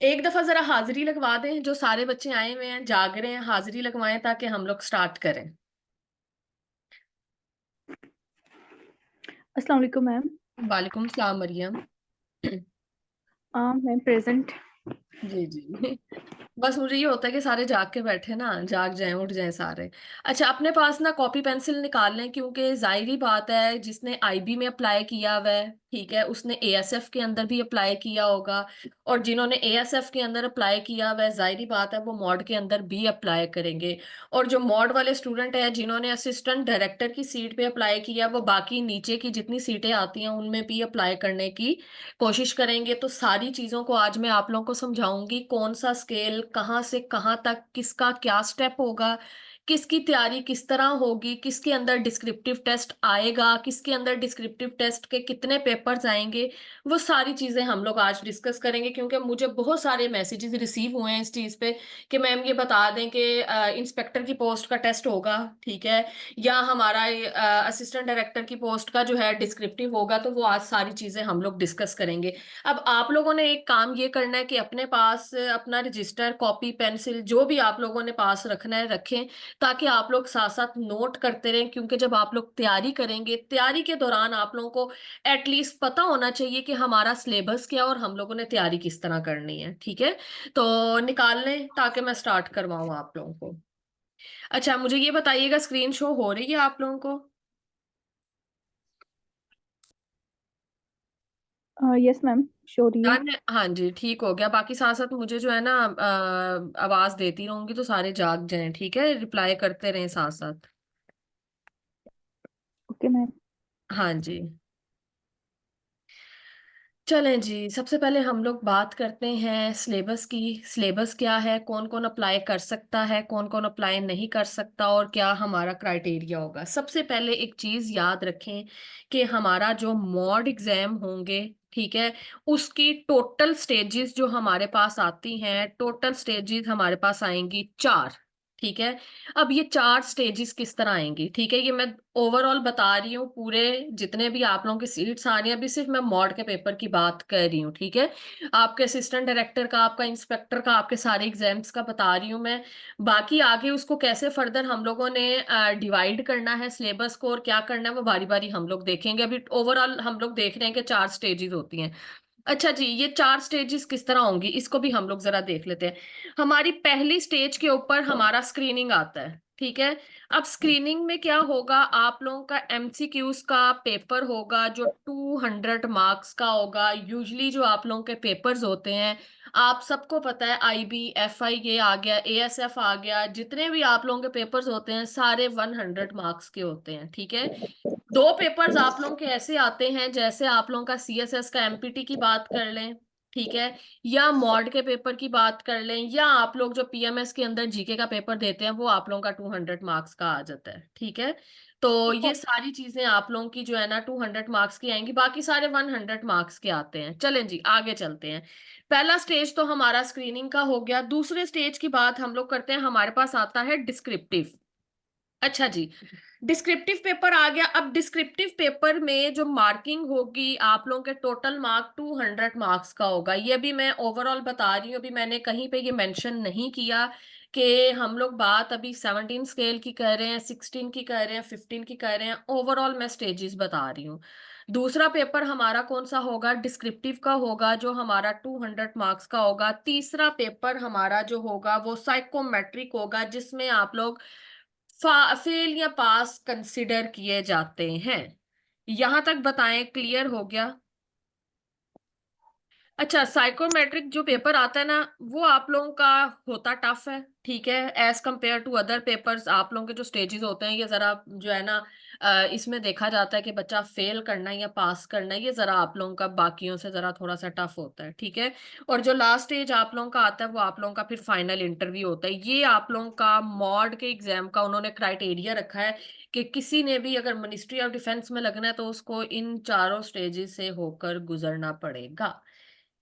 एक दफा जरा हाजिरी लगवा दें, जो सारे बच्चे आए हुए हैं जाग रहे हैं, हाजिरी लगवाएं ताकि हम लोग स्टार्ट करें। अस्सलाम वालेकुम मैम। वालेकुम सलाम मरियम। Ma'am present. जी जी। बस मुझे ये होता है कि सारे जाग के बैठे ना, जाग जाएं उठ जाएं सारे। अच्छा, अपने पास ना कॉपी पेंसिल निकाल लें, क्योंकि जाहिर बात है जिसने आईबी में अप्लाई किया हुआ है, ठीक है, उसने एएसएफ के अंदर भी अप्लाई किया होगा। और जिन्होंने एएसएफ के अंदर अप्लाई किया हुआ है, जाहिर बात है वो मॉड के अंदर भी अप्लाई करेंगे। और जो मॉड वाले स्टूडेंट है जिन्होंने असिस्टेंट डायरेक्टर की सीट पे अप्लाई किया, वो बाकी नीचे की जितनी सीटें आती हैं उनमें भी अप्लाई करने की कोशिश करेंगे। तो सारी चीजों को आज मैं आप लोगों को समझाऊंगी, कौन सा स्केल कहाँ से कहाँ तक, किसका क्या स्टेप होगा, किसकी तैयारी किस तरह होगी, किसके अंदर डिस्क्रिप्टिव टेस्ट आएगा, किसके अंदर डिस्क्रिप्टिव टेस्ट के कितने पेपर्स आएंगे। वो सारी चीजें हम लोग आज डिस्कस करेंगे, क्योंकि मुझे बहुत सारे मैसेजेस रिसीव हुए हैं इस चीज पे कि मैम ये बता दें कि इंस्पेक्टर की पोस्ट का टेस्ट होगा, ठीक है, या हमारा असिस्टेंट डायरेक्टर की पोस्ट का जो है डिस्क्रिप्टिव होगा। तो वो आज सारी चीजें हम लोग डिस्कस करेंगे। अब आप लोगों ने एक काम ये करना है कि अपने पास अपना रजिस्टर, कॉपी, पेंसिल जो भी आप लोगों ने पास रखना है रखें, ताकि आप लोग साथ साथ नोट करते रहें। क्योंकि जब आप लोग तैयारी करेंगे, तैयारी के दौरान आप लोगों को एटलीस्ट पता होना चाहिए कि हमारा सिलेबस क्या और हम लोगों ने तैयारी किस तरह करनी है, ठीक है। तो निकाल लें ताकि मैं स्टार्ट करवाऊं आप लोगों को। अच्छा, मुझे ये बताइएगा, स्क्रीन शो हो रही है आप लोगों को? यस मैम, श्योर है। डन है, हाँ जी, ठीक हो गया। बाकी साथ साथ मुझे जो है ना आवाज देती रहूंगी तो सारे जाग जाएं, ठीक है, रिप्लाई करते रहें साथ साथ। Okay ma'am. हाँ जी। चलें जी, सबसे पहले हम लोग बात करते हैं सिलेबस की। सिलेबस क्या है, कौन कौन अप्लाई कर सकता है, कौन कौन अप्लाई नहीं कर सकता, और क्या हमारा क्राइटेरिया होगा। सबसे पहले एक चीज याद रखें कि हमारा जो मॉड एग्जाम होंगे, ठीक है, उसकी टोटल स्टेजेस जो हमारे पास आती हैं, टोटल स्टेजेस हमारे पास आएंगी 4, ठीक है। अब ये 4 स्टेजेस किस तरह आएंगी, ठीक है, ये मैं ओवरऑल बता रही हूँ, पूरे जितने भी आप लोगों की सीट्स आ रही हैं, अभी सिर्फ मैं मॉड के पेपर की बात कर रही हूँ, ठीक है। आपके असिस्टेंट डायरेक्टर का, आपका इंस्पेक्टर का, आपके सारे एग्जाम्स का बता रही हूँ मैं। बाकी आगे उसको कैसे फर्दर हम लोगों ने डिवाइड करना है सिलेबस को और क्या करना है, वो बारी बारी हम लोग देखेंगे। अभी ओवरऑल हम लोग देख रहे हैं कि 4 स्टेजेस होती हैं। अच्छा जी, ये 4 स्टेजेस किस तरह होंगी, इसको भी हम लोग जरा देख लेते हैं। हमारी पहली स्टेज के ऊपर हमारा स्क्रीनिंग आता है, ठीक है। अब स्क्रीनिंग में क्या होगा, आप लोगों का एमसीक्यूज का पेपर होगा जो 200 मार्क्स का होगा। यूजली जो आप लोगों के पेपर्स होते हैं, आप सबको पता है, आईबी, एफआई ये आ गया, एएसएफ आ गया, जितने भी आप लोगों के पेपर्स होते हैं सारे 100 मार्क्स के होते हैं, ठीक है। 2 पेपर्स आप लोगों के ऐसे आते हैं, जैसे आप लोगों का सीएसएस का एमपीटी की बात कर लें, ठीक है, या मॉड के पेपर की बात कर लें, या आप लोग जो पीएमएस के अंदर जीके का पेपर देते हैं, वो आप लोगों का 200 मार्क्स का आ जाता है, ठीक है। तो ये सारी चीजें आप लोगों की जो है ना 200 मार्क्स की आएंगी, बाकी सारे 100 मार्क्स के आते हैं। चलें जी, आगे चलते हैं। पहला स्टेज तो हमारा स्क्रीनिंग का हो गया। दूसरे स्टेज की बात हम लोग करते हैं, हमारे पास आता है डिस्क्रिप्टिव। अच्छा जी, डिस्क्रिप्टिव पेपर आ गया। अब डिस्क्रिप्टिव पेपर में जो मार्किंग होगी, आप लोगों के टोटल मार्क 200 मार्क्स का होगा। ये भी मैं ओवरऑल बता रही हूँ, अभी मैंने कहीं पे ये मेंशन नहीं किया कि हम लोग बात अभी 17 स्केल की कर रहे हैं, 16 की कर रहे हैं, 15 की कर रहे हैं। ओवरऑल मैं स्टेजेस बता रही हूँ। दूसरा पेपर हमारा कौन सा होगा, डिस्क्रिप्टिव का होगा, जो हमारा 200 मार्क्स का होगा। तीसरा पेपर हमारा जो होगा वो साइकोमेट्रिक होगा, जिसमें आप लोग फेल या पास कंसिडर किए जाते हैं। यहां तक बताएं, क्लियर हो गया? अच्छा, साइकोमेट्रिक जो पेपर आता है ना, वो आप लोगों का होता टफ है, ठीक है, as compare to other papers. आप लोगों के जो स्टेजेस होते हैं, ये जरा जो है ना इसमें देखा जाता है कि बच्चा फेल करना है या पास करना है, ये जरा आप लोगों का बाकियों से जरा थोड़ा सा टफ होता है, ठीक है। और जो लास्ट स्टेज आप लोगों का आता है, वो आप लोगों का फिर फाइनल इंटरव्यू होता है। ये आप लोगों का मॉड के एग्जाम का उन्होंने क्राइटेरिया रखा है कि किसी ने भी अगर मिनिस्ट्री ऑफ डिफेंस में लगना है तो उसको इन चारों स्टेजेस से होकर गुजरना पड़ेगा।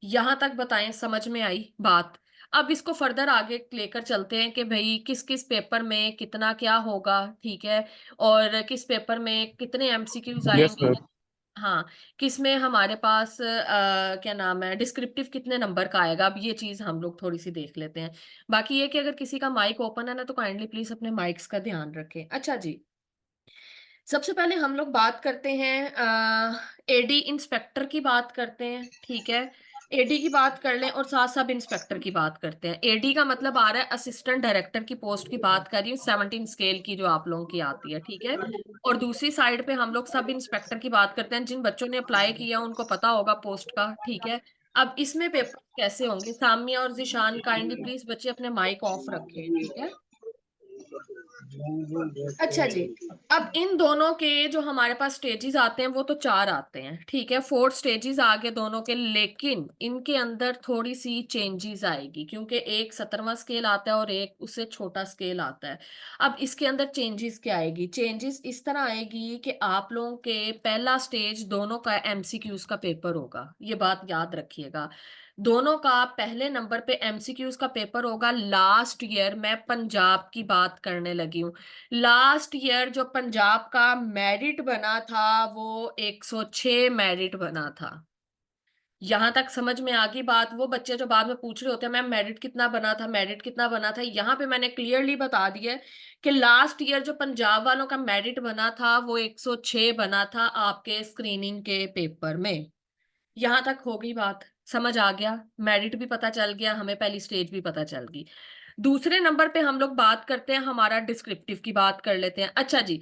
यहां तक बताएं, समझ में आई बात? अब इसको फर्दर आगे लेकर चलते हैं कि भाई किस किस पेपर में कितना क्या होगा, ठीक है, और किस पेपर में कितने एमसीक्यूज यस आएंगे। मैम। हाँ, किसमें हमारे पास क्या नाम है, डिस्क्रिप्टिव कितने नंबर का आएगा, अब ये चीज हम लोग थोड़ी सी देख लेते हैं। बाकी ये कि अगर किसी का माइक ओपन है ना, तो काइंडली प्लीज अपने माइक्स का ध्यान रखें। अच्छा जी, सबसे पहले हम लोग बात करते हैं, एडी इंस्पेक्टर की बात करते हैं, ठीक है। एडी की बात कर लें और साथ सब इंस्पेक्टर की बात करते हैं। एडी का मतलब आ रहा है असिस्टेंट डायरेक्टर की पोस्ट की बात कर रही हूँ, 17 स्केल की जो आप लोगों की आती है, ठीक है। और दूसरी साइड पे हम लोग सब इंस्पेक्टर की बात करते हैं, जिन बच्चों ने अप्लाई किया उनको पता होगा पोस्ट का, ठीक है। अब इसमें पेपर कैसे होंगे, सामिया और जिशान काइंडली प्लीज बच्चे अपने माइक ऑफ रखें, ठीक है। अच्छा जी, अब इन दोनों के जो हमारे पास स्टेजेस आते हैं वो तो चार आते हैं, ठीक है। 4 स्टेजेस आगे दोनों के, लेकिन इनके अंदर थोड़ी सी चेंजेस आएगी, क्योंकि एक 17वां स्केल आता है और एक उससे छोटा स्केल आता है। अब इसके अंदर चेंजेस क्या आएगी, चेंजेस इस तरह आएगी कि आप लोगों के पहला स्टेज दोनों का एमसीक्यूज का पेपर होगा, ये बात याद रखिएगा। दोनों का पहले नंबर पे एमसीक्यूज का पेपर होगा। लास्ट ईयर मैं पंजाब की बात करने लगी हूँ। लास्ट ईयर जो पंजाब का मेरिट बना था वो 106 मेरिट बना था। यहां तक समझ में आ गई बात। वो बच्चे जो बाद में पूछ रहे होते हैं मैम मेरिट कितना बना था, मेरिट कितना बना था, यहाँ पे मैंने क्लियरली बता दिया है कि लास्ट ईयर जो पंजाब वालों का मेरिट बना था वो 106 बना था आपके स्क्रीनिंग के पेपर में। यहां तक हो गई बात, समझ आ गया, मेरिट भी पता चल गया हमें, पहली स्टेज भी पता चल गई। दूसरे नंबर पे हम लोग बात करते हैं हमारा डिस्क्रिप्टिव की बात कर लेते हैं। अच्छा जी,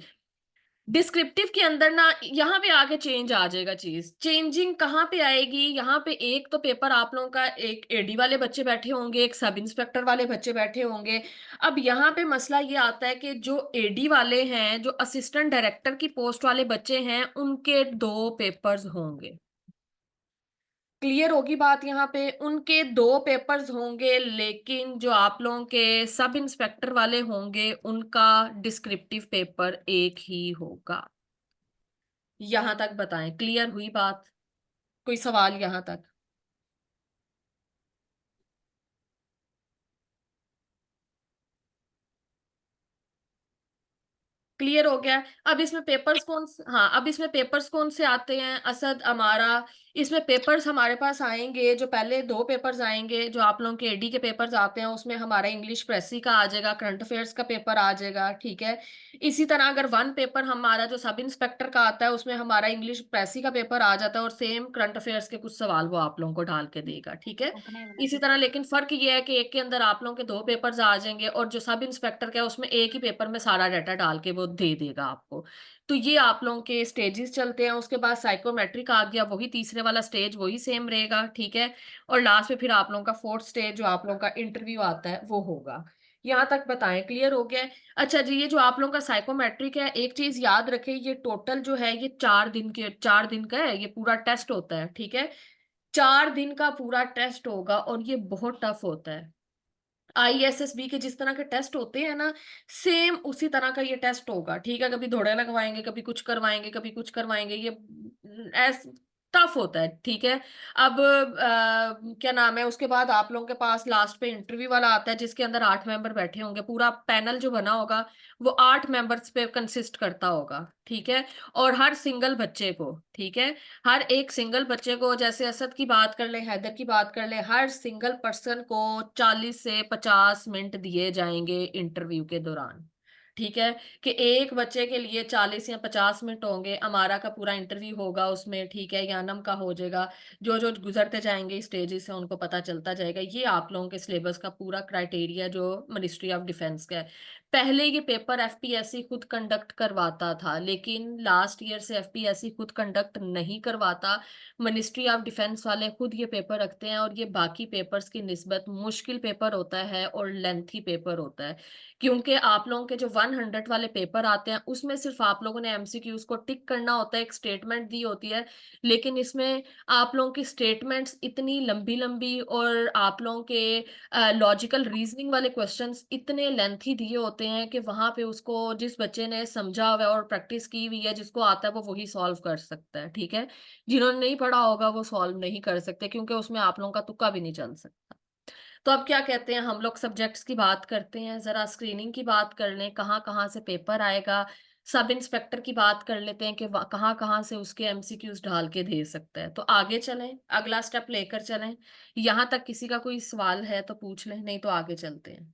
डिस्क्रिप्टिव के अंदर ना यहाँ पे आगे चेंज आ जाएगा। चीज चेंजिंग कहाँ पे आएगी, यहाँ पे एक तो पेपर आप लोगों का, एक एडी वाले बच्चे बैठे होंगे, एक सब इंस्पेक्टर वाले बच्चे बैठे होंगे। अब यहाँ पे मसला ये आता है कि जो एडी वाले हैं, जो असिस्टेंट डायरेक्टर की पोस्ट वाले बच्चे हैं, उनके 2 पेपर्स होंगे। क्लियर होगी बात, यहाँ पे उनके 2 पेपर्स होंगे, लेकिन जो आप लोगों के सब इंस्पेक्टर वाले होंगे उनका डिस्क्रिप्टिव पेपर एक ही होगा। यहां तक बताएं, क्लियर हुई बात, कोई सवाल यहां तक? क्लियर हो गया। अब इसमें पेपर्स हाँ, अब इसमें पेपर्स कौन से आते हैं असद हमारा, इसमें पेपर्स हमारे पास आएंगे, जो पहले 2 पेपर्स आएंगे जो आप लोगों के एडी के पेपर्स आते हैं, उसमें हमारा इंग्लिश प्रेसी का आ जाएगा, करंट अफेयर्स का पेपर आ जाएगा, ठीक है। इसी तरह अगर 1 पेपर हमारा जो सब इंस्पेक्टर का आता है, उसमें हमारा इंग्लिश प्रेसी का पेपर आ जाता है, और सेम करंट अफेयर्स के कुछ सवाल वो आप लोगों को डाल के देगा, ठीक है। इसी तरह, लेकिन फर्क ये है कि एक के अंदर आप लोगों के 2 पेपर्स आ जाएंगे, और जो सब इंस्पेक्टर का है उसमें एक ही पेपर में सारा डाटा डाल के वो दे देगा आपको। तो ये आप लोगों के स्टेजेस चलते हैं। उसके बाद साइकोमेट्रिक आ गया, वही तीसरे वाला स्टेज वही सेम रहेगा, ठीक है। और लास्ट में फिर आप लोगों का 4th स्टेज जो आप लोगों का इंटरव्यू आता है वो होगा। यहाँ तक बताएं, क्लियर हो गया है? अच्छा जी, ये जो आप लोगों का साइकोमेट्रिक है, एक चीज याद रखें, ये टोटल जो है ये 4 दिन का है, ये पूरा टेस्ट होता है, ठीक है। 4 दिन का पूरा टेस्ट होगा और ये बहुत टफ होता है। आईएसएसबी के जिस तरह के टेस्ट होते हैं ना, सेम उसी तरह का ये टेस्ट होगा, ठीक है। कभी दौड़े लगवाएंगे, कभी कुछ करवाएंगे, कभी कुछ करवाएंगे, ये एस टफ होता है, ठीक है। अब क्या नाम है, उसके बाद आप लोगों के पास लास्ट पे इंटरव्यू वाला आता है, जिसके अंदर 8 मेंबर बैठे होंगे। पूरा पैनल जो बना होगा वो 8 मेंबर्स पे कंसिस्ट करता होगा, ठीक है। और हर सिंगल बच्चे को, ठीक है, हर एक सिंगल बच्चे को, जैसे असद की बात कर ले, हैदर की बात कर ले, हर सिंगल पर्सन को 40 से 50 मिनट दिए जाएंगे इंटरव्यू के दौरान, ठीक है। कि एक बच्चे के लिए 40 या 50 मिनट होंगे, हमारा का पूरा इंटरव्यू होगा उसमें, ठीक है। यानम का हो जाएगा, जो जो गुजरते जाएंगे स्टेजेस से उनको पता चलता जाएगा। ये आप लोगों के सिलेबस का पूरा क्राइटेरिया जो मिनिस्ट्री ऑफ डिफेंस का है। पहले ये पेपर एफपीएससी खुद कंडक्ट करवाता था, लेकिन लास्ट ईयर से एफपीएससी खुद कंडक्ट नहीं करवाता। मिनिस्ट्री ऑफ डिफेंस वाले खुद ये पेपर रखते हैं, और ये बाकी पेपर्स की निस्बत मुश्किल पेपर होता है और लेंथी पेपर होता है। क्योंकि आप लोगों के जो 100 वाले पेपर आते हैं उसमें सिर्फ आप लोगों ने एमसीक्यूज को टिक करना होता है, एक स्टेटमेंट दी होती है। लेकिन इसमें आप लोगों की स्टेटमेंट्स इतनी लंबी लंबी, और आप लोगों के लॉजिकल रीजनिंग वाले क्वेश्चंस इतने लेंथी दिए होते हैं कि वहां पे उसको जिस बच्चे ने समझा हुआ है और प्रैक्टिस की हुई है, जिसको आता है वो वही सॉल्व कर सकता है, ठीक है। जिन्होंने नहीं पढ़ा होगा वो सॉल्व नहीं कर सकते, क्योंकि उसमें आप लोगों का तुक्का भी नहीं चल सकता। तो अब क्या कहते हैं, हम लोग सब्जेक्ट्स की बात करते हैं, जरा स्क्रीनिंग की बात कर लें, कहाँ कहाँ से पेपर आएगा। सब इंस्पेक्टर की बात कर लेते हैं कि कहाँ कहाँ से उसके एमसीक्यूज ढाल के दे सकता है। तो आगे चलें, अगला स्टेप लेकर चलें। यहाँ तक किसी का कोई सवाल है तो पूछ लें, नहीं तो आगे चलते हैं।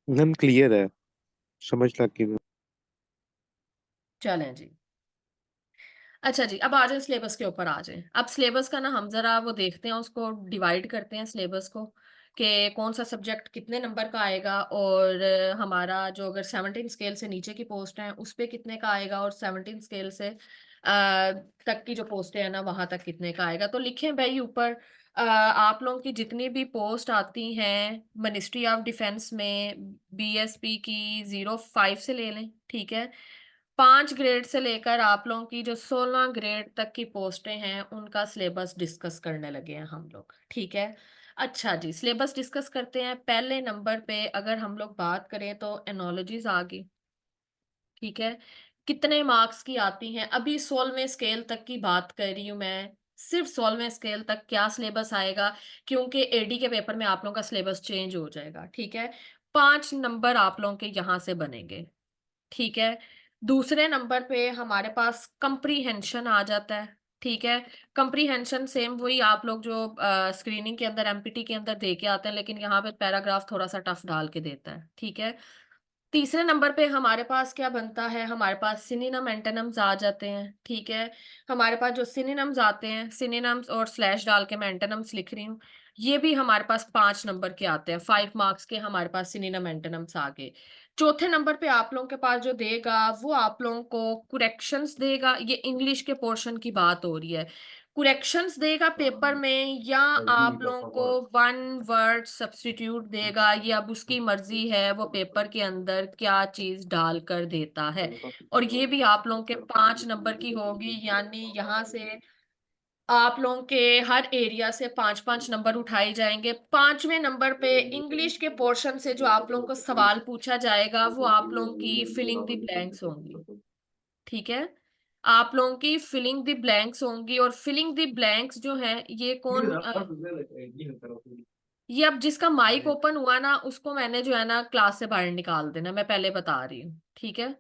मैम क्लियर है, समझ लगी। चलें जी। अच्छा जी, अब आ जाए सिलेबस के ऊपर आ जाए। अब सिलेबस का ना हम जरा वो देखते हैं, उसको डिवाइड करते हैं सिलेबस को, कि कौन सा सब्जेक्ट कितने नंबर का आएगा, और हमारा जो अगर 17 स्केल से नीचे की पोस्ट है उस पे कितने का आएगा, और 17 स्केल से तक की जो पोस्ट है ना वहां तक कितने का आएगा। तो लिखें भाई ऊपर, आप लोगों की जितनी भी पोस्ट आती हैं मिनिस्ट्री ऑफ डिफेंस में, बीएसपी की 05 से ले लें, ठीक है। 5 ग्रेड से लेकर आप लोगों की जो 16 ग्रेड तक की पोस्टें हैं उनका सिलेबस डिस्कस करने लगे हैं हम लोग, ठीक है। अच्छा जी, सिलेबस डिस्कस करते हैं। पहले नंबर पे अगर हम लोग बात करें तो एनोलॉजीज आ गई, ठीक है। कितने मार्क्स की आती हैं, अभी 16वें स्केल तक की बात कर रही हूँ मैं, सिर्फ 16वें स्केल तक क्या सिलेबस आएगा, क्योंकि एडी के पेपर में आप लोगों का सिलेबस चेंज हो जाएगा, ठीक है। 5 नंबर आप लोगों के यहाँ से बनेंगे, ठीक है। दूसरे नंबर पे हमारे पास कंप्रीहेंशन आ जाता है, ठीक है। कंप्रीहेंशन सेम वही आप लोग जो स्क्रीनिंग के अंदर एमपीटी के अंदर दे के आते हैं, लेकिन यहाँ पे पैराग्राफ थोड़ा सा टफ डाल के देता है, ठीक है। तीसरे नंबर पे हमारे पास क्या बनता है, हमारे पास सिनोनिम एंटोनिम्स आ जाते हैं, ठीक है। हमारे पास जो सिनोनिम्स आते हैं, सिनोनिम्स और स्लैश डाल के मैं एंटोनिम्स लिख रही हूँ, ये भी हमारे पास 5 नंबर के आते हैं, 5 मार्क्स के हमारे पास सिनोनिम एंटोनिम्स आ गए। चौथे नंबर पे आप लोगों के पास जो देगा वो आप लोगों को कुरेक्शंस देगा, ये इंग्लिश के पोर्शन की बात हो रही है। कुरेक्शंस देगा पेपर में, या आप लोगों को 1 वर्ड सब्स्टिट्यूट देगा, ये अब उसकी मर्जी है वो पेपर के अंदर क्या चीज डाल कर देता है। और ये भी आप लोगों के 5 नंबर की होगी, यानी यहाँ से आप लोगों के हर एरिया से 5-5 नंबर उठाए जाएंगे। 5वें नंबर पे इंग्लिश के पोर्शन से जो आप लोगों को सवाल पूछा जाएगा वो आप लोगों की फिलिंग द ब्लैंक्स होंगी, ठीक है। आप लोगों की फिलिंग द ब्लैंक्स होंगी, और फिलिंग द ब्लैंक्स जो है ये कौन ये अब जिसका माइक ओपन हुआ ना उसको मैंने जो है ना क्लास से बाहर निकाल देना, मैं पहले बता रही हूँ, ठीक है।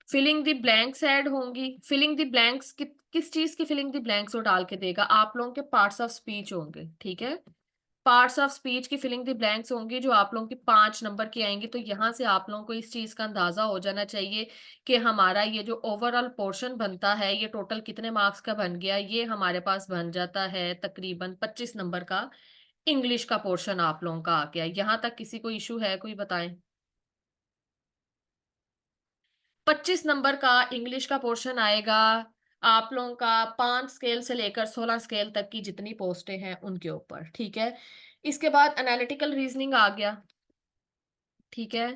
फिलिंग द ब्लैंक्स ऐड होंगी। फिलिंग द ब्लैंक्स किस चीज की फिलिंग द ब्लैंक्स वो डाल के देगा, आप लोगों के पार्ट्स ऑफ स्पीच होंगे, ठीक है। पार्ट्स ऑफ स्पीच की फिलिंग द ब्लैंक्स होंगी जो आप लोगों की 5 नंबर की आएंगी। तो यहाँ से आप लोगों को इस चीज का अंदाजा हो जाना चाहिए कि हमारा ये जो ओवरऑल पोर्शन बनता है ये टोटल कितने मार्क्स का बन गया। ये हमारे पास बन जाता है तकरीबन 25 नंबर का इंग्लिश का पोर्शन आप लोगों का आ गया। यहाँ तक किसी को इशू है, कोई बताएं। 25 नंबर का इंग्लिश का पोर्शन आएगा आप लोगों का 5 स्केल से लेकर 16 स्केल तक की जितनी पोस्टें हैं उनके ऊपर, ठीक है। इसके बाद एनालिटिकल रीजनिंग आ गया, ठीक है।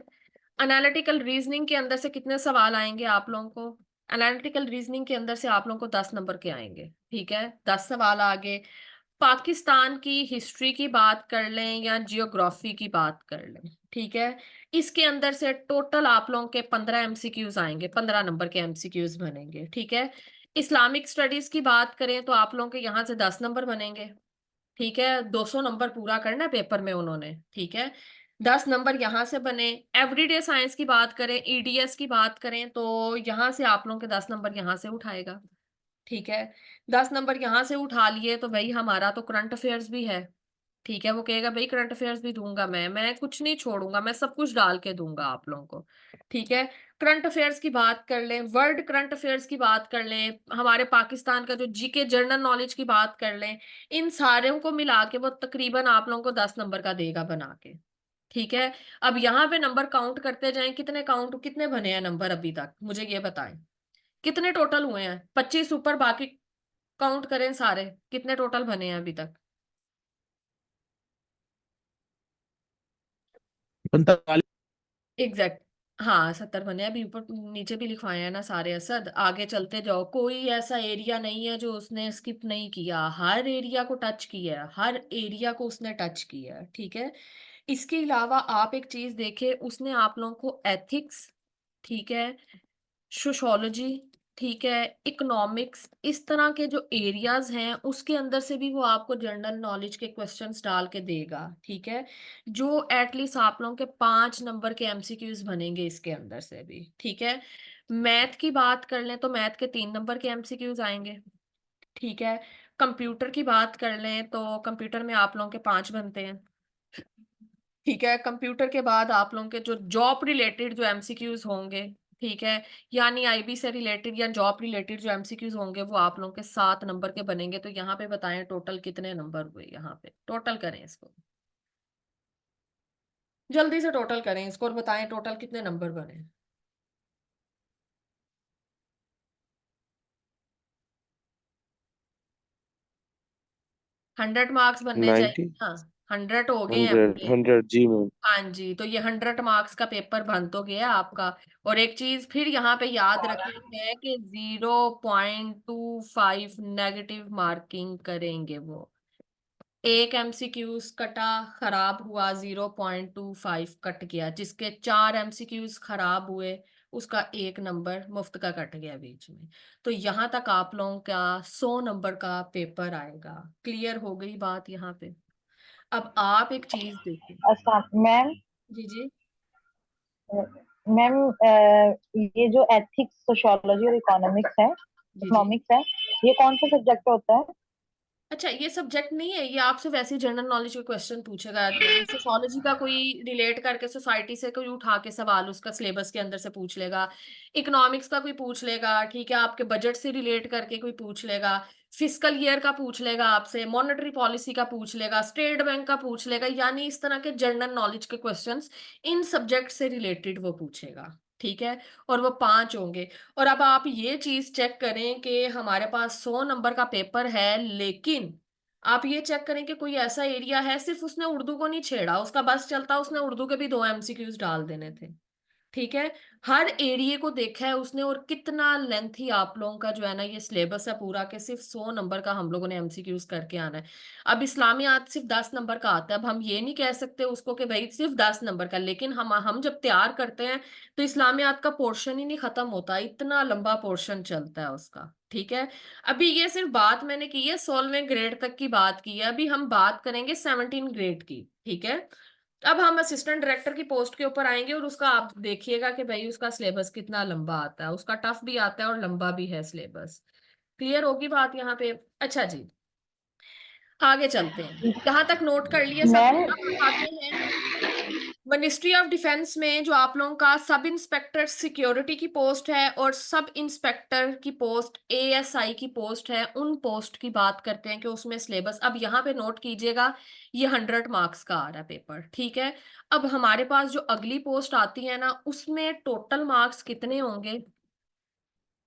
एनालिटिकल रीजनिंग के अंदर से कितने सवाल आएंगे आप लोगों को, एनालिटिकल रीजनिंग के अंदर से आप लोगों को 10 नंबर के आएंगे, ठीक है। 10 सवाल आगे। पाकिस्तान की हिस्ट्री की बात कर लें या जियोग्राफी की बात कर लें, ठीक है। इसके अंदर से टोटल आप लोगों के 15 एमसीक्यूज आएंगे, 15 नंबर के एमसीक्यूज बनेंगे, ठीक है। इस्लामिक स्टडीज की बात करें तो आप लोगों के यहाँ से 10 नंबर बनेंगे, ठीक है। 200 नंबर पूरा करना है पेपर में उन्होंने, ठीक है। 10 नंबर यहाँ से बने। एवरीडे साइंस की बात करें, ईडीएस की बात करें तो यहाँ से आप लोगों के 10 नंबर यहाँ से उठाएगा, ठीक है। 10 नंबर यहाँ से उठा लिए तो भाई हमारा तो करंट अफेयर्स भी है, ठीक है। वो कहेगा भाई करंट अफेयर्स भी दूंगा, मैं कुछ नहीं छोड़ूंगा, मैं सब कुछ डाल के दूंगा आप लोगों को, ठीक है। करंट अफेयर्स की बात कर लें, वर्ल्ड करंट अफेयर्स की बात कर लें, हमारे पाकिस्तान का जो जीके जनरल नॉलेज की बात कर लें, इन सारों को मिला के वो तकरीबन आप लोगों को 10 नंबर का देगा बना के, ठीक है। अब यहाँ पे नंबर काउंट करते जाएं, कितने बने हैं नंबर अभी तक, मुझे ये बताएं कितने टोटल हुए हैं। 25 ऊपर बाकी काउंट करें सारे, कितने टोटल बने हैं अभी तक। 45। एग्जैक्ट, हाँ 70 बने हैं। अभी ऊपर नीचे भी लिखवाए हैं ना सारे असद। आगे चलते जाओ, कोई ऐसा एरिया नहीं है जो उसने स्किप नहीं किया, हर एरिया को टच किया है, हर एरिया को उसने टच किया है, ठीक है। इसके अलावा आप एक चीज देखें, उसने आप लोगों को एथिक्स, ठीक है, सोशोलॉजी, ठीक है, इकोनॉमिक्स, इस तरह के जो एरियाज हैं उसके अंदर से भी वो आपको जनरल नॉलेज के क्वेश्चंस डाल के देगा। ठीक है, जो एटलीस्ट आप लोगों के 5 नंबर के एमसीक्यूज बनेंगे इसके अंदर से भी। ठीक है, मैथ की बात कर लें तो मैथ के 3 नंबर के एमसीक्यूज आएंगे। ठीक है, कंप्यूटर की बात कर लें तो कंप्यूटर में आप लोगों के 5 बनते हैं। ठीक है, कंप्यूटर के बाद आप लोगों के जो जॉब रिलेटेड जो एमसीक्यूज होंगे, ठीक है, यानी आईबी से रिलेटेड या जॉब रिलेटेड जो एमसीक्यूज होंगे वो आप लोगों के 7 नंबर के बनेंगे। तो यहाँ पे बताएं टोटल कितने नंबर हुए, यहाँ पे टोटल करें इसको, जल्दी से टोटल करें इसको और बताएं टोटल कितने नंबर बने। 100 मार्क्स बनने चाहिए। 90, हाँ, 100 हो गए हैं 100, पूरे। 100 जी मैम। हाँ जी, तो ये 100 मार्क्स का पेपर बन तो गया आपका। और एक चीज फिर यहाँ पे याद रखनी है कि 0.25 नेगेटिव मार्किंग करेंगे वो। एक एमसीक्यूज कटा, खराब हुआ, 0.25 कट गया। जिसके 4 एमसीक्यूज खराब हुए उसका 1 नंबर मुफ्त का कट गया बीच में। तो यहाँ तक आप लोगों का 100 नंबर का पेपर आएगा। क्लियर हो गई बात यहाँ पे? अब आप एक चीज देखिए। अच्छा मैम। जी जी। मैम ये जो एथिक्स, सोशियोलॉजी और इकोनॉमिक्स है, जी जी। इकोनॉमिक्स है, ये कौन सा सब्जेक्ट होता है? अच्छा, ये सब्जेक्ट नहीं है, ये आपसे वैसे ही जनरल नॉलेज के क्वेश्चन पूछेगा। सोशोलॉजी का कोई रिलेट करके सोसाइटी से कोई उठा के सवाल उसका सिलेबस के अंदर से पूछ लेगा। इकोनॉमिक्स का कोई पूछ लेगा। ठीक है, आपके बजट से रिलेट करके कोई पूछ लेगा। फिस्कल ईयर का पूछ लेगा आपसे, मॉनेटरी पॉलिसी का पूछ लेगा, स्टेट बैंक का पूछ लेगा। यानी इस तरह के जनरल नॉलेज के क्वेश्चंस इन सब्जेक्ट से रिलेटेड वो पूछेगा। ठीक है, और वो 5 होंगे। और अब आप ये चीज चेक करें कि हमारे पास 100 नंबर का पेपर है, लेकिन आप ये चेक करें कि कोई ऐसा एरिया है, सिर्फ उसने उर्दू को नहीं छेड़ा, उसका बस चलता उसने उर्दू के भी 2 एमसीक्यूज डाल देने थे। ठीक है, हर एरिया को देखा है उसने। और कितना लेंथी आप लोगों का जो है ना ये सिलेबस है पूरा, के सिर्फ 100 नंबर का हम लोगों ने एमसीक्यूज करके आना है। अब इस्लामियात सिर्फ 10 नंबर का आता है। अब हम ये नहीं कह सकते उसको कि भाई सिर्फ 10 नंबर का, लेकिन हम जब तैयार करते हैं तो इस्लामियात का पोर्शन ही नहीं खत्म होता, इतना लंबा पोर्शन चलता है उसका। ठीक है, अभी ये सिर्फ बात मैंने की है 16वें ग्रेड तक की बात की है, अभी हम बात करेंगे 17 ग्रेड की। ठीक है, अब हम असिस्टेंट डायरेक्टर की पोस्ट के ऊपर आएंगे और उसका आप देखिएगा कि भाई उसका सिलेबस कितना लंबा आता है। उसका टफ भी आता है और लंबा भी है सिलेबस। क्लियर होगी बात यहाँ पे? अच्छा जी, आगे चलते हैं। यहाँ तक नोट कर लिया सबने? मैम अब हम आते हैं मिनिस्ट्री ऑफ डिफेंस में जो आप लोगों का सब इंस्पेक्टर सिक्योरिटी की पोस्ट है और सब इंस्पेक्टर की पोस्ट एएसआई की पोस्ट है, उन पोस्ट की बात करते हैं कि उसमें सिलेबस। अब यहाँ पे नोट कीजिएगा, ये 100 मार्क्स का आ रहा है पेपर। ठीक है, अब हमारे पास जो अगली पोस्ट आती है ना उसमें टोटल मार्क्स कितने होंगे?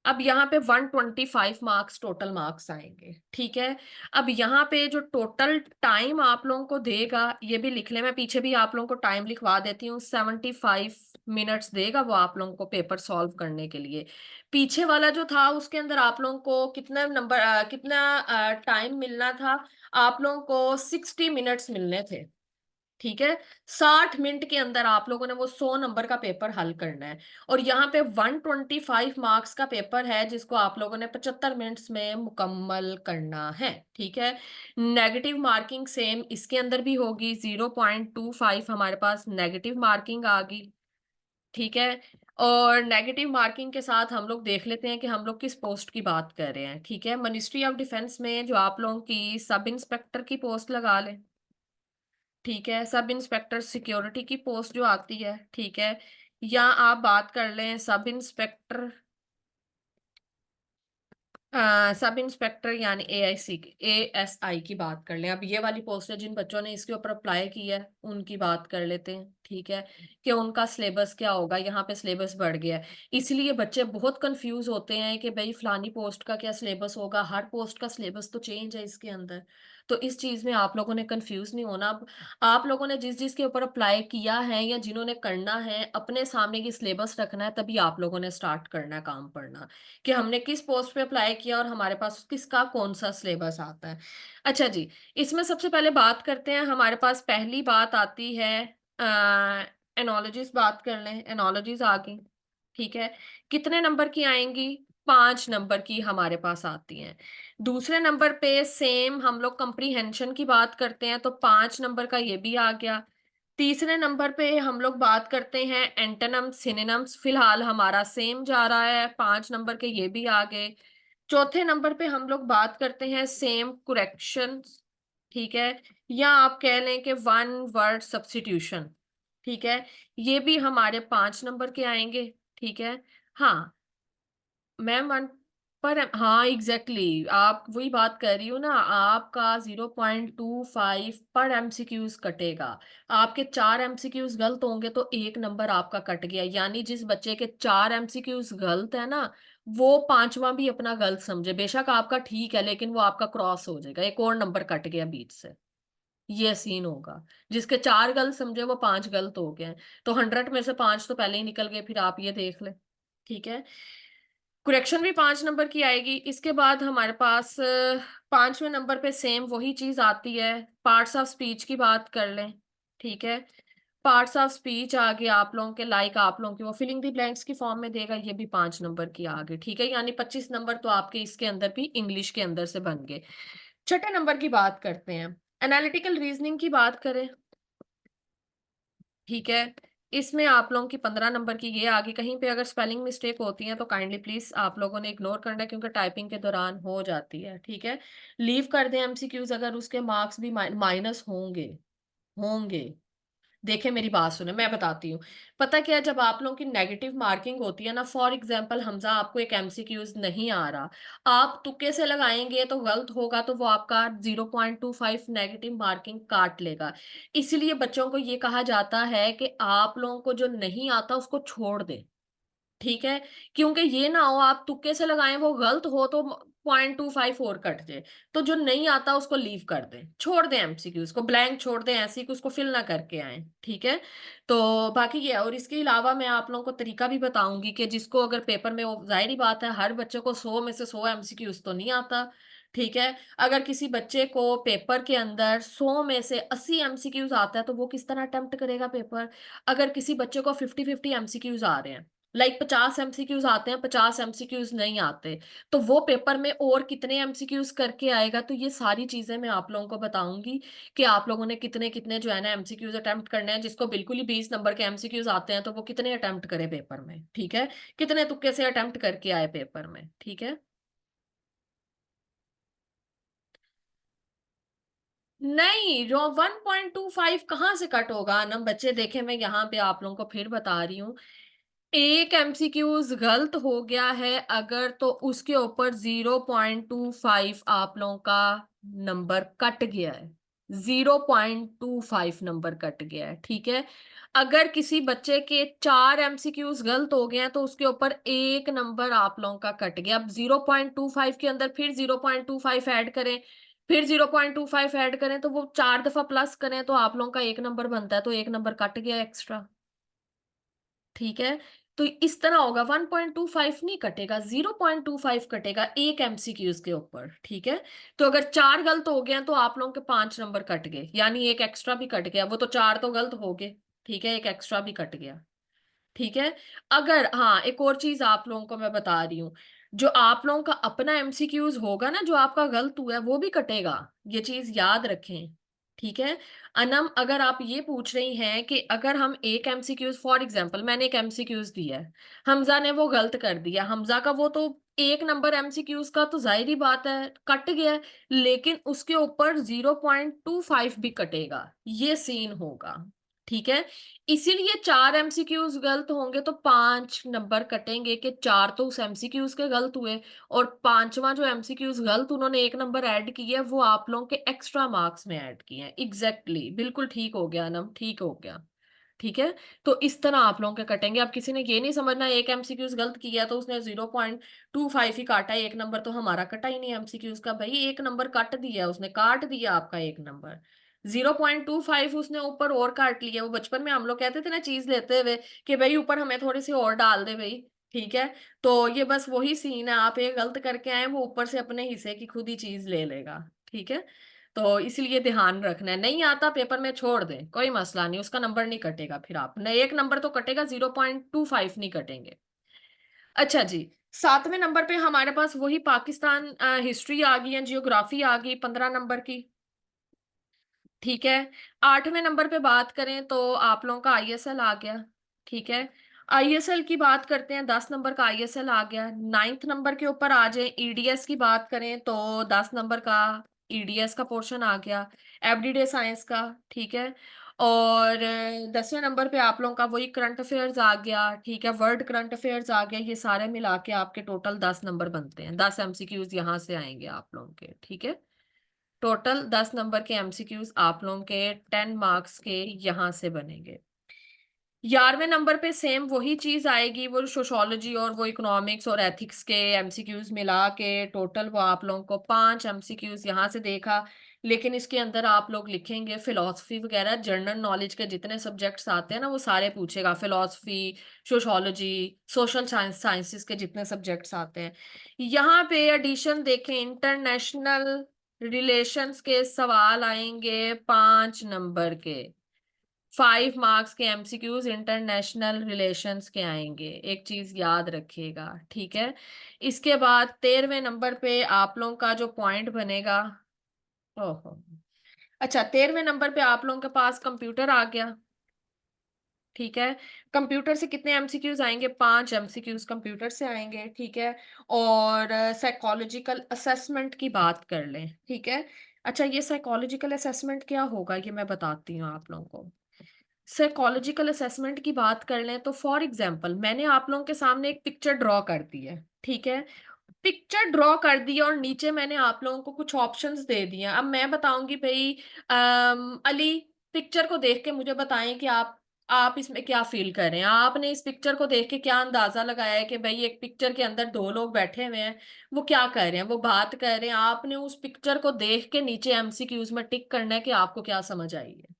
अब यहाँ पे 125 मार्क्स टोटल मार्क्स आएंगे। ठीक है, अब यहाँ पे जो टोटल टाइम आप लोगों को देगा ये भी लिख ले, मैं पीछे भी आप लोगों को टाइम लिखवा देती हूँ। 75 मिनट्स देगा वो आप लोगों को पेपर सॉल्व करने के लिए। पीछे वाला जो था उसके अंदर आप लोगों को कितना नंबर कितना टाइम मिलना था? आप लोगों को 60 मिनट्स मिलने थे। ठीक है, 60 मिनट के अंदर आप लोगों ने वो 100 नंबर का पेपर हल करना है। और यहाँ पे 125 मार्क्स का पेपर है जिसको आप लोगों ने 75 मिनट्स में मुकम्मल करना है। ठीक है, नेगेटिव मार्किंग सेम इसके अंदर भी होगी, 0.25 हमारे पास नेगेटिव मार्किंग आ गई। ठीक है, और नेगेटिव मार्किंग के साथ हम लोग देख लेते हैं कि हम लोग किस पोस्ट की बात कर रहे हैं। ठीक है, मिनिस्ट्री ऑफ डिफेंस में जो आप लोगों की सब इंस्पेक्टर की पोस्ट लगा लें। ठीक है, सब इंस्पेक्टर सिक्योरिटी की पोस्ट जो आती है। ठीक है, या आप बात कर लें सब इंस्पेक्टर सब इंस्पेक्टर यानी एआईसी की एएसआई की बात कर लें। अब ये वाली पोस्ट है, जिन बच्चों ने इसके ऊपर अप्लाई किया है उनकी बात कर लेते हैं। ठीक है, कि उनका सिलेबस क्या होगा। यहाँ पे सिलेबस बढ़ गया है, इसलिए बच्चे बहुत कंफ्यूज होते हैं कि भाई फलानी पोस्ट का क्या सिलेबस होगा। हर पोस्ट का सिलेबस तो चेंज है इसके अंदर। तो इस चीज में आप लोगों ने कंफ्यूज नहीं होना। अब आप लोगों ने जिस जिसके ऊपर अप्लाई किया है या जिन्होंने करना है अपने सामने की सिलेबस रखना है, तभी आप लोगों ने स्टार्ट करना है काम पढ़ना कि हमने किस पोस्ट पे अप्लाई किया और हमारे पास किसका कौन सा सिलेबस आता है। अच्छा जी, इसमें सबसे पहले बात करते हैं। हमारे पास पहली बात आती है एनोलॉजीज। बात कर लें, एनोलॉजीज आ गई। ठीक है, कितने नंबर की आएंगी? 5 नंबर की हमारे पास आती हैं। दूसरे नंबर पे सेम हम लोग कंप्रीहेंशन की बात करते हैं, तो 5 नंबर का ये भी आ गया। तीसरे नंबर पे हम लोग बात करते हैं एंटोनिम्स सिनोनिम्स, फिलहाल हमारा सेम जा रहा है, 5 नंबर के ये भी आ गए। चौथे नंबर पे हम लोग बात करते हैं सेम करेक्शन, ठीक है, या आप कह लें कि वन वर्ड सब्स्टिट्यूशन, ठीक है, ये भी हमारे 5 नंबर के आएंगे, ठीक है। हाँ मैम पर हाँ एग्जैक्टली exactly, आप वही बात कर रही हो ना, आपका 0.25 पर एमसीक्यूज कटेगा। आपके 4 एमसीक्यूज गलत होंगे तो 1 नंबर आपका कट गया, यानी जिस बच्चे के 4 एमसीक्यूज गलत है ना, वो पांचवा भी अपना गलत समझे, बेशक आपका ठीक है लेकिन वो आपका क्रॉस हो जाएगा, एक और नंबर कट गया बीच से। ये सीन होगा, जिसके 4 गलत समझे वो 5 गलत हो गए, तो 100 में से 5 तो पहले ही निकल गए, फिर आप ये देख ले, ठीक है। करेक्शन भी 5 नंबर की आएगी। इसके बाद हमारे पास 5वें नंबर पे सेम वही चीज आती है, पार्ट्स ऑफ स्पीच की बात कर लें, ठीक है। पार्ट्स ऑफ स्पीच आगे आप लोगों के, लाइक आप लोगों के वो फिलिंग द ब्लैंक्स की फॉर्म में देगा, ये भी 5 नंबर की आगे, ठीक है, यानी 25 नंबर तो आपके इसके अंदर भी इंग्लिश के अंदर से बन गए। छठे नंबर की बात करते हैं, एनालिटिकल रीजनिंग की बात करें, ठीक है। इसमें आप लोगों की 15 नंबर की ये आगे, कहीं पे अगर स्पेलिंग मिस्टेक होती है तो काइंडली प्लीज आप लोगों ने इग्नोर करना है, क्योंकि टाइपिंग के दौरान हो जाती है, ठीक है। लीव कर दें एमसीक्यूज अगर उसके मार्क्स भी माइनस होंगे, होंगे। देखे मेरी बात सुने, मैं बताती हूँ। पता क्या है, जब आप लोगों की नेगेटिव मार्किंग होती है ना, फॉर एग्जांपल हमजा आपको एक एमसीक्यूज नहीं आ रहा, आप तुक्के से लगाएंगे तो गलत होगा, तो वो आपका 0.25 नेगेटिव मार्किंग काट लेगा। इसलिए बच्चों को ये कहा जाता है कि आप लोगों को जो नहीं आता उसको छोड़ दे, ठीक है। क्योंकि ये ना हो आप तुक्के से लगाएं वो गलत हो तो 0.25 और कट जाए, तो जो नहीं आता उसको लीव कर दें, छोड़ दें एमसीक्यू, उसको ब्लैंक छोड़ दें, ऐसे कि उसको फिल ना करके आए, ठीक है। तो बाकी ये, और इसके अलावा मैं आप लोगों को तरीका भी बताऊंगी कि जिसको अगर पेपर में, वो जाहिर ही बात है हर बच्चे को 100 में से 100 एमसीक्यूज तो नहीं आता, ठीक है। अगर किसी बच्चे को पेपर के अंदर 100 में से 80 एमसीक्यूज आता है तो वो किस तरह अटेम्प्ट करेगा पेपर। अगर किसी बच्चे को 50-50 एमसीक्यूज आ रहे हैं, लाइक 50 एमसीक्यूज आते हैं, 50 एमसीक्यूज नहीं आते, तो वो पेपर में और कितने एमसीक्यूज करके आएगा। तो ये सारी चीजें मैं आप लोगों को बताऊंगी कि आप लोगों ने कितने कितने जो है ना एमसीक्यूज अटेम्प्ट करने हैं। जिसको बिल्कुल ही 20 नंबर के एमसीक्यूज आते हैं तो वो कितने अटेम्प्ट करे पेपर में, ठीक है, कितने तुक्के से अटेम्प्ट करके आए पेपर में, ठीक है। नहीं, 1.25 कहाँ से कट होगा ना बच्चे, देखे मैं यहाँ पे आप लोगों को फिर बता रही हूँ, एक एमसीक्यूज गलत हो गया है अगर, तो उसके ऊपर 0.25 आप लोगों का नंबर कट गया है, 0.25 नंबर कट गया है, ठीक है। अगर किसी बच्चे के 4 एमसीक्यूज गलत हो गए हैं तो उसके ऊपर 1 नंबर आप लोगों का कट गया। अब 0.25 के अंदर फिर 0.25 ऐड करें, फिर 0.25 ऐड करें, तो वो 4 दफा प्लस करें तो आप लोगों का 1 नंबर बनता है, तो 1 नंबर कट गया एक्स्ट्रा, ठीक है। तो इस तरह होगा, 1.25 नहीं कटेगा, 0.25 कटेगा एक एमसीक्यूज के ऊपर, ठीक है। तो अगर 4 गलत हो गए तो आप लोगों के 5 नंबर कट गए, यानी एक एक्स्ट्रा भी कट गया, वो तो 4 तो गलत हो गए, ठीक है, एक एक्स्ट्रा भी कट गया, ठीक है। अगर हाँ, एक और चीज आप लोगों को मैं बता रही हूँ, जो आप लोगों का अपना एमसीक्यूज होगा ना, जो आपका गलत हुआ है वो भी कटेगा, ये चीज याद रखें, ठीक है। अनम, अगर आप ये पूछ रही हैं कि अगर हम एक एमसीक्यूज, फॉर एग्जांपल मैंने एक एमसीक्यूज दिया है, हमजा ने वो गलत कर दिया, हमजा का वो तो 1 नंबर एमसीक्यूज का तो जाहिर ही बात है कट गया है, लेकिन उसके ऊपर 0.25 भी कटेगा, ये सीन होगा, ठीक है। इसीलिए 4 एमसीक्यूज गलत होंगे तो 5 नंबर कटेंगे, कि 4 तो उस एमसीक्यूज के गलत हुए, और पांचवा जो एमसीक्यूज गलत उन्होंने 1 नंबर ऐड किया है वो आप लोगों के एक्स्ट्रा मार्क्स में ऐड किए हैं। एग्जैक्टली बिल्कुल ठीक हो गया नम, ठीक हो गया, ठीक है। तो इस तरह आप लोगों के कटेंगे। अब किसी ने ये नहीं समझना एक एमसीक्यूज गलत किया तो उसने 0.25 ही काटा है, 1 नंबर तो हमारा कटा ही नहीं एमसीक्यूज का, भाई 1 नंबर काट दिया उसने, काट दिया आपका 1 नंबर, 0.25 उसने ऊपर और काट लिया। वो बचपन में हम लोग कहते थे ना चीज लेते हुए कि भाई ऊपर हमें थोड़ी सी और डाल दे भाई, ठीक है। तो ये बस वही सीन है, आप ये गलत करके आए, वो ऊपर से अपने हिस्से की खुद ही चीज ले लेगा, ठीक है। तो इसलिए ध्यान रखना है, नहीं आता पेपर में छोड़ दे, कोई मसला नहीं, उसका नंबर नहीं कटेगा, फिर आप नहीं, 1 नंबर तो कटेगा, 0.25 नहीं कटेंगे। अच्छा जी, 7वें नंबर पे हमारे पास वही पाकिस्तान हिस्ट्री आ गई है, जियोग्राफी आ गई 15 नंबर की। ठीक है। 8वें नंबर पे बात करें तो आप लोगों का आईएसएल आ गया। ठीक है। आईएसएल की बात करते हैं, 10 नंबर का आईएसएल आ गया। 9th नंबर के ऊपर आ जाए, ईडीएस की बात करें तो 10 नंबर का ईडीएस का पोर्शन आ गया, एवरीडे साइंस का। ठीक है। और 10वें नंबर पे आप लोगों का वही करंट अफेयर्स आ गया। ठीक है, वर्ल्ड करंट अफेयर्स आ गया। ये सारे मिला के आपके टोटल 10 नंबर बनते हैं। 10 एमसीक्यूज यहाँ से आएंगे आप लोगों के। ठीक है, टोटल 10 नंबर के एमसीक्यूज आप लोगों के 10 मार्क्स के यहाँ से बनेंगे। 11वें नंबर पे सेम वही चीज आएगी, वो सोशोलॉजी और वो इकोनॉमिक्स और एथिक्स के एमसीक्यूज मिला के टोटल वो आप लोगों को 5 एमसीक्यूज यहाँ से देखा। लेकिन इसके अंदर आप लोग लिखेंगे फिलॉसफी वगैरह, जनरल नॉलेज के जितने सब्जेक्ट्स आते हैं ना वो सारे पूछेगा। फिलॉसफी, सोशोलॉजी, सोशल साइंसेस के जितने सब्जेक्ट्स आते हैं। यहाँ पे एडिशन देखें, इंटरनेशनल रिलेशंस के सवाल आएंगे 5 नंबर के। 5 मार्क्स के एमसीक्यूज इंटरनेशनल रिलेशंस के आएंगे, एक चीज याद रखिएगा। ठीक है। इसके बाद 13वें नंबर पे आप लोगों का जो पॉइंट बनेगा, ओहो, अच्छा 13वें नंबर पे आप लोगों के पास कंप्यूटर आ गया। ठीक है। कंप्यूटर से कितने एमसीक्यूज आएंगे? 5 एमसीक्यूज कंप्यूटर से आएंगे। ठीक है। और साइकोलॉजिकल असेसमेंट की बात कर लें। ठीक है। अच्छा, ये साइकोलॉजिकल असेसमेंट क्या होगा ये मैं बताती हूँ आप लोगों को। साइकोलॉजिकल असेसमेंट की बात कर लें तो फॉर एग्जांपल मैंने आप लोगों के सामने एक पिक्चर ड्रॉ कर दी है। ठीक है। पिक्चर ड्रॉ कर दी और नीचे मैंने आप लोगों को कुछ ऑप्शंस दे दिए। अब मैं बताऊंगी भाई, अली पिक्चर को देख के मुझे बताएं कि आप इसमें क्या फील कर रहे हैं। आपने इस पिक्चर को देख के क्या अंदाजा लगाया है कि भाई एक पिक्चर के अंदर 2 लोग बैठे हुए हैं, वो क्या कर रहे हैं, वो बात कर रहे हैं। आपने उस पिक्चर को देख के नीचे एमसीक्यूज में टिक करना है कि आपको क्या समझ आई है।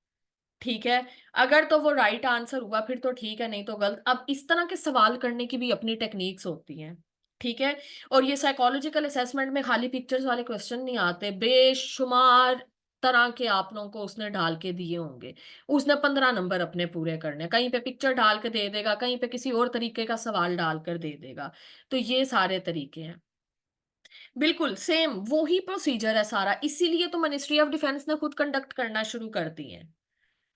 ठीक है। अगर तो वो राइट आंसर हुआ फिर तो ठीक है, नहीं तो गलत। अब इस तरह के सवाल करने की भी अपनी टेक्निक्स होती हैं। ठीक है। और ये साइकोलॉजिकल असेसमेंट में खाली पिक्चर्स वाले क्वेश्चन नहीं आते, बेशुमार तरह के आप लोगों को उसने डाल के दिए होंगे। उसने 15 नंबर अपने पूरे करने, कहीं पे पिक्चर डाल के दे देगा, कहीं पे किसी और तरीके का सवाल डाल कर दे देगा। तो ये सारे तरीके हैं, बिल्कुल सेम वही प्रोसीजर है सारा। इसीलिए तो मिनिस्ट्री ऑफ डिफेंस ने खुद कंडक्ट करना शुरू कर दिए हैं।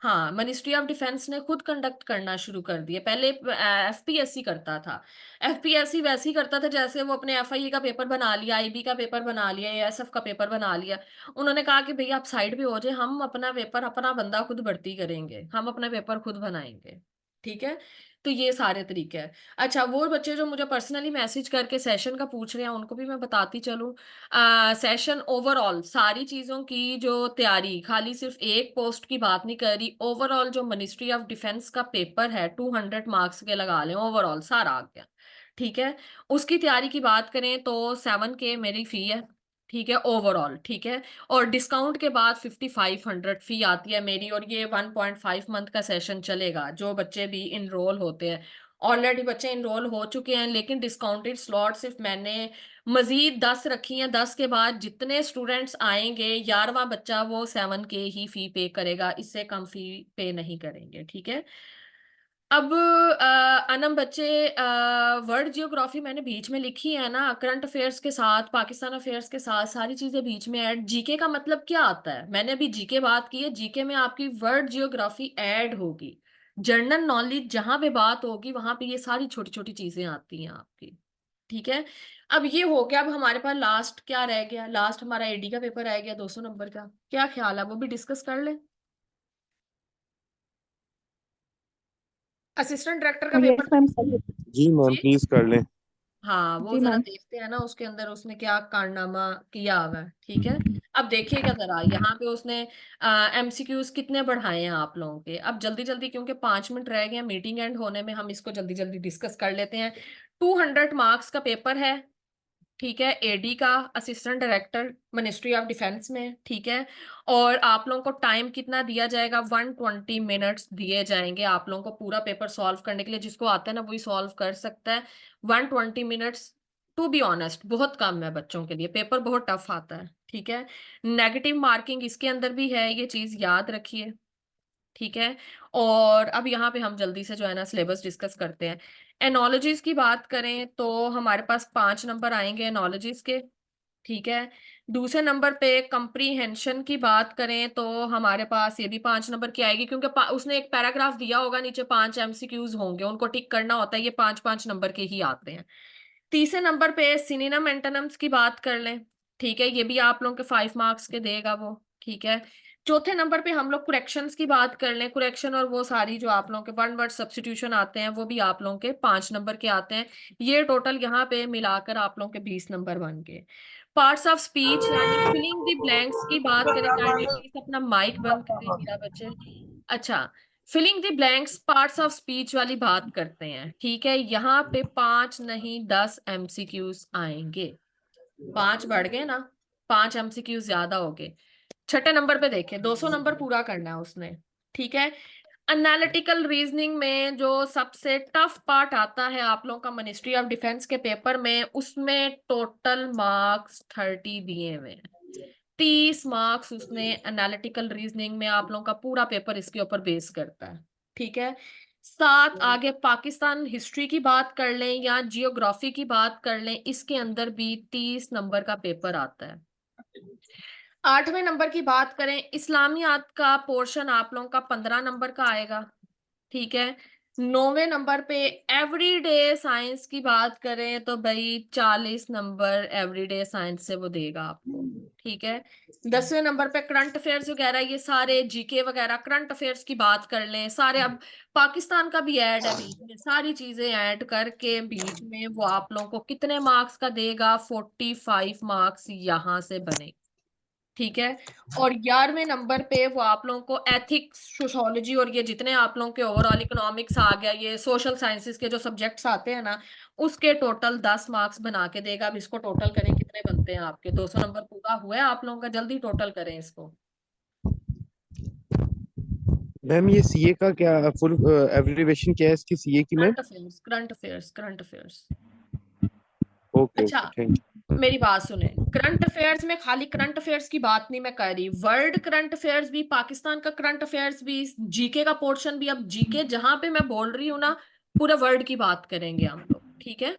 हाँ, मिनिस्ट्री ऑफ डिफेंस ने खुद कंडक्ट करना शुरू कर दिया। पहले एफपीएससी करता था। एफपीएससी वैसे ही करता था जैसे वो अपने एफआईए का पेपर बना लिया, आईबी का पेपर बना लिया, एएसएफ का पेपर बना लिया। उन्होंने कहा कि भैया आप साइड पे हो जाए, हम अपना पेपर अपना बंदा खुद भर्ती करेंगे, हम अपना पेपर खुद बनाएंगे। ठीक है। तो ये सारे तरीके हैं। अच्छा, वो बच्चे जो मुझे पर्सनली मैसेज करके सेशन का पूछ रहे हैं उनको भी मैं बताती चलूं। सेशन ओवरऑल सारी चीजों की जो तैयारी, खाली सिर्फ एक पोस्ट की बात नहीं कर रही, ओवरऑल जो मिनिस्ट्री ऑफ डिफेंस का पेपर है 200 मार्क्स के लगा लें, ओवरऑल सारा आ गया। ठीक है। उसकी तैयारी की बात करें तो 7K मेरी फी है। ठीक है, ओवरऑल। ठीक है। और डिस्काउंट के बाद 5500 फी आती है मेरी। और ये 1.5 मंथ का सेशन चलेगा। जो बच्चे भी इनरोल होते हैं, ऑलरेडी बच्चे इनरोल हो चुके हैं, लेकिन डिस्काउंटेड स्लॉट सिर्फ मैंने मजीद 10 रखी हैं। 10 के बाद जितने स्टूडेंट्स आएंगे 11वां बच्चा वो 7K ही फी पे करेगा, इससे कम फी पे नहीं करेंगे। ठीक है। अब अनम बच्चे, वर्ल्ड जियोग्राफी मैंने बीच में लिखी है ना, करंट अफेयर्स के साथ, पाकिस्तान अफेयर्स के साथ सारी चीजें बीच में ऐड। जीके का मतलब क्या आता है? मैंने अभी जीके बात की है, जीके में आपकी वर्ल्ड जियोग्राफी ऐड होगी। जनरल नॉलेज जहां पे बात होगी वहां पे ये सारी छोटी छोटी चीजें आती हैं आपकी। ठीक है। अब ये हो गया। अब हमारे पास लास्ट क्या रह गया? लास्ट हमारा एडी का पेपर रह गया 200 नंबर का। क्या ख्याल है, वो भी डिस्कस कर ले। असिस्टेंट डायरेक्टर का यस पेपर। मैम। जी मैम, जी। प्लीज कर लें। हाँ, वो जी जरा मैम। देखते हैं ना उसके अंदर उसने क्या कारनामा किया हुआ है। ठीक है। अब देखिएगा जरा यहाँ पे उसने एमसीक्यूज कितने बढ़ाए हैं आप लोगों के। अब जल्दी जल्दी, क्योंकि 5 मिनट रह गए हैं मीटिंग एंड होने में, हम इसको जल्दी जल्दी डिस्कस कर लेते हैं। 200 मार्क्स का पेपर है। ठीक है, एडी का, assistant director ministry of defence में। ठीक है। और आप लोगों को टाइम कितना दिया जाएगा? 120 मिनट्स दिए जाएंगे आप लोगों को पूरा पेपर सॉल्व करने के लिए। जिसको आता है ना वही सॉल्व कर सकता है। 120 मिनट्स टू बी ऑनेस्ट बहुत कम है बच्चों के लिए, पेपर बहुत टफ आता है। ठीक है। नेगेटिव मार्किंग इसके अंदर भी है, ये चीज याद रखिए। ठीक है। और अब यहाँ पे हम जल्दी से जो है ना सिलेबस डिस्कस करते हैं। एनोलॉजीज की बात करें तो हमारे पास 5 नंबर आएंगे एनोलॉजीज के, ठीक है। दूसरे नंबर पे कंप्रीहेंशन की बात करें तो हमारे पास ये भी 5 नंबर की आएगी, क्योंकि उसने एक पैराग्राफ दिया होगा, नीचे 5 एमसीक्यूज होंगे, उनको टिक करना होता है, ये 5-5 नंबर के ही आते हैं। तीसरे नंबर पे सिनोनिम एंटोनिम्स की बात कर लें, ठीक है, ये भी आप लोगों के 5 मार्क्स के देगा वो, ठीक है। चौथे नंबर पे हम लोग कुरेक्शंस की बात कर लें, कुरेक्शन और वो सारी जो आप लोगों के वन वर्ड सब्स्टिट्यूशन आते हैं वो भी आप लोगों के 5 नंबर के आते हैं। ये टोटल यहाँ पे मिलाकर आप लोगों के 20 नंबर बन गए। पार्ट्स ऑफ स्पीच यानी फिलिंग द ब्लैंक्स की बात करें, काइंडली प्लीज अपना माइक बंद करें मीरा बच्चे। अच्छा, filling the blanks parts of speech वाली बात करते हैं, ठीक है। यहाँ पे 5 नहीं 10 एमसीक्यूज आएंगे, 5 बढ़ गए ना, 5 एमसीक्यूज ज्यादा हो गए। छठे नंबर पे देखें, 200 नंबर पूरा करना है उसने, ठीक है। एनालिटिकल रीजनिंग में जो सबसे टफ पार्ट आता है आप लोगों का मिनिस्ट्री ऑफ डिफेंस के पेपर में, उसमें टोटल मार्क्स 30 दिए हुए हैं। 30 मार्क्स उसने एनालिटिकल रीजनिंग में, आप लोगों का पूरा पेपर इसके ऊपर बेस करता है, ठीक है। साथ आगे पाकिस्तान हिस्ट्री की बात कर लें या जियोग्राफी की बात कर लें, इसके अंदर भी 30 नंबर का पेपर आता है। 8वें नंबर की बात करें, इस्लामियात का पोर्शन आप लोगों का 15 नंबर का आएगा, ठीक है। 9वें नंबर पे एवरीडे साइंस की बात करें तो भाई 40 नंबर एवरीडे साइंस से वो देगा आपको, ठीक है। 10वें नंबर पे करंट अफेयर्स वगैरह, ये सारे जीके वगैरह करंट अफेयर्स की बात कर लें सारे, अब पाकिस्तान का भी ऐड है बीच में, सारी चीजें ऐड करके बीच में वो आप लोगों को कितने मार्क्स का देगा, 45 मार्क्स यहाँ से बने, ठीक है। और 11वें नंबर पे वो आप लोगों को एथिक्स, सोशोलॉजी और ये जितने आप लोगों के ओवरऑल इकोनॉमिक्स आ गया, ये सोशल साइंसेस के जो सब्जेक्ट्स आते हैं ना, उसके टोटल 10 मार्क्स बना के देगा। अब इसको टोटल करें कितने बनते हैं आपके, 200 नंबर पूरा हुआ है आप लोगों का, जल्दी टोटल करें इसको। मैम ये सीए का क्या फुल एब्रिविएशन क्या है इसकी सीए की ma'am? Current affairs, current affairs, current affairs. Okay अच्छा, ओके थैंक मेरी बात सुने, करंट अफेयर्स में खाली करंट अफेयर्स की बात नहीं मैं कर रही, वर्ल्ड करंट अफेयर्स भी, पाकिस्तान का करंट अफेयर्स भी, जीके का पोर्शन भी। अब जीके जहां पे मैं बोल रही हूँ ना, पूरे वर्ल्ड की बात करेंगे हम लोग, ठीक है।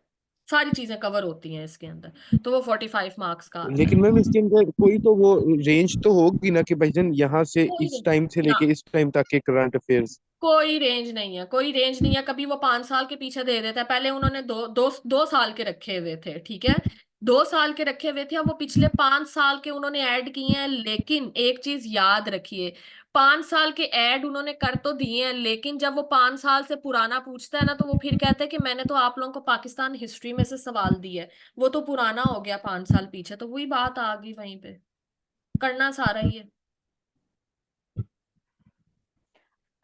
सारी चीजें कवर होती हैं इसके अंदर, तो वो 45 मार्क्स का यू। आता है। लेकिन मैम इसके अंदर कोई तो वो रेंज तो होगी ना कि भाईजान यहाँ से कोई इस नहीं, टाइम से ना, लेके इस टाइम तक के करंट अफेयर्स? कोई रेंज नहीं है, कोई रेंज नहीं है। कभी वो 5 साल के पीछे दे देता है, पहले उन्होंने 2 साल के रखे हुए थे, ठीक है, 2 साल के रखे हुए थे, अब वो पिछले 5 साल के उन्होंने ऐड किए हैं। लेकिन एक चीज याद रखिए, 5 साल के ऐड उन्होंने कर तो दिए हैं, लेकिन जब वो 5 साल से पुराना पूछता है ना, तो वो फिर कहते हैं कि मैंने तो आप लोगों को पाकिस्तान हिस्ट्री में से सवाल दिए है, वो तो पुराना हो गया 5 साल पीछे, तो वही बात आ गई वहीं पे, करना सारा ही है।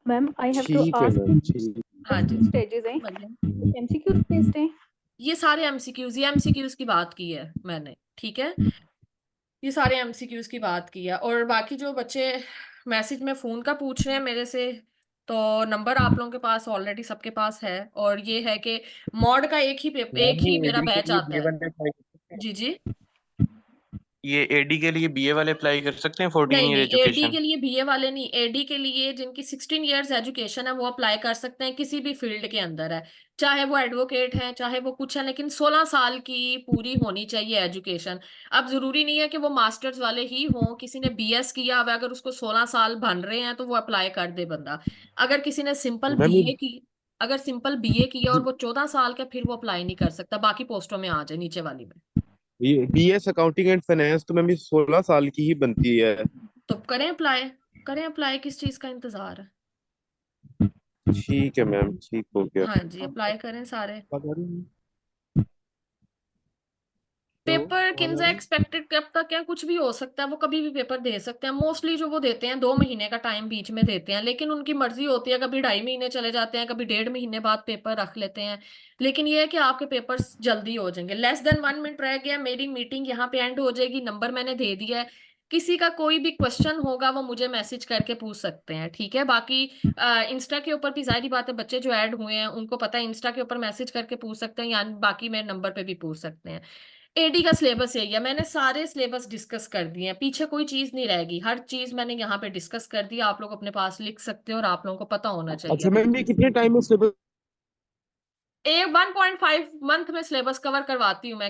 मैम आई हैव टू ठीक है आस्क, मैम ठीक। हाँ जी, स्टेजेस हैं, बोलिए। एमसीक्यू बेस्ड हैं? ये सारे एमसीक्यूज, ये एमसीक्यूज की बात की है मैंने, ठीक है, ये सारे एमसीक्यूज की बात की है। और बाकी जो बच्चे मैसेज में फोन का पूछ रहे हैं मेरे से, तो नंबर आप लोगों के पास ऑलरेडी सबके पास है, और ये है कि मॉड का एक ही पेपर, एक मैम ही ये मेरा एडी के बैच लिए आता बीए है। वाले अप्लाई कर सकते हैं? जी जी। ये एडी के लिए बीए वाले अप्लाई कर सकते हैं 14 नहीं ईयर नहीं, एडी एजुकेशन? के लिए बीए वाले नहीं, एडी के लिए जिनकी 16 इयर्स एजुकेशन है वो अप्लाई कर सकते हैं, किसी भी फील्ड के अंदर है, चाहे वो एडवोकेट है चाहे वो कुछ है, लेकिन 16 साल की पूरी होनी चाहिए एजुकेशन। अब जरूरी नहीं है कि वो मास्टर्स वाले ही हों, किसी ने बीएस किया हुआ है, अगर उसको 16 साल बन रहे हैं तो वो अप्लाई कर दे बंदा। अगर किसी ने सिंपल मैम बीए की, अगर सिंपल बीए किया और ये वो 14 साल का, फिर वो अप्लाई नहीं कर सकता, बाकी पोस्टों में आ जाए नीचे वाली में। ये बीएस अकाउंटिंग एंड फाइनेंस तो मैम ये 16 साल की ही बनती है। तो करें अप्लाई, करें अप्लाई, किस चीज का इंतजार है। ठीक है मैम ठीक हो गया। हाँ जी, अप्लाई करें सारे। आवाज आ रही है? हेलो पेपर आवाज आ किन्जा रही है? एक्सपेक्टेड कब तक है, कुछ भी हो सकता है, वो कभी भी पेपर दे सकते हैं। मोस्टली जो वो देते हैं 2 महीने का टाइम बीच में देते हैं, लेकिन उनकी मर्जी होती है, कभी 2.5 महीने चले जाते हैं, कभी 1.5 महीने बाद पेपर रख लेते हैं। लेकिन ये है कि आपके पेपर्स जल्दी हो जाएंगे। लेस देन 1 मिनट रह गया, मेरी मीटिंग यहाँ पे एंड हो जाएगी, नंबर मैंने दे दिया है। किसी का कोई भी क्वेश्चन होगा वो मुझे मैसेज करके पूछ सकते हैं, ठीक है। बाकी इंस्टा के ऊपर भी जाहिर बात है, बच्चे जो ऐड हुए हैं उनको पता है, इंस्टा के ऊपर मैसेज करके पूछ सकते हैं, या बाकी मेरे नंबर पे भी पूछ सकते हैं। एडी का सिलेबस यही है, मैंने सारे सिलेबस डिस्कस कर दिए हैं, पीछे कोई चीज नहीं रहेगी, हर चीज मैंने यहाँ पे डिस्कस कर दी, आप लोग अपने पास लिख सकते हो, और आप लोगों को पता होना चाहिए अच्छा अभी मैम ये चीज। कितने टाइम में सिलेबस 1.5 मंथ में सिलेबस कवर करवाती हूँ मैं।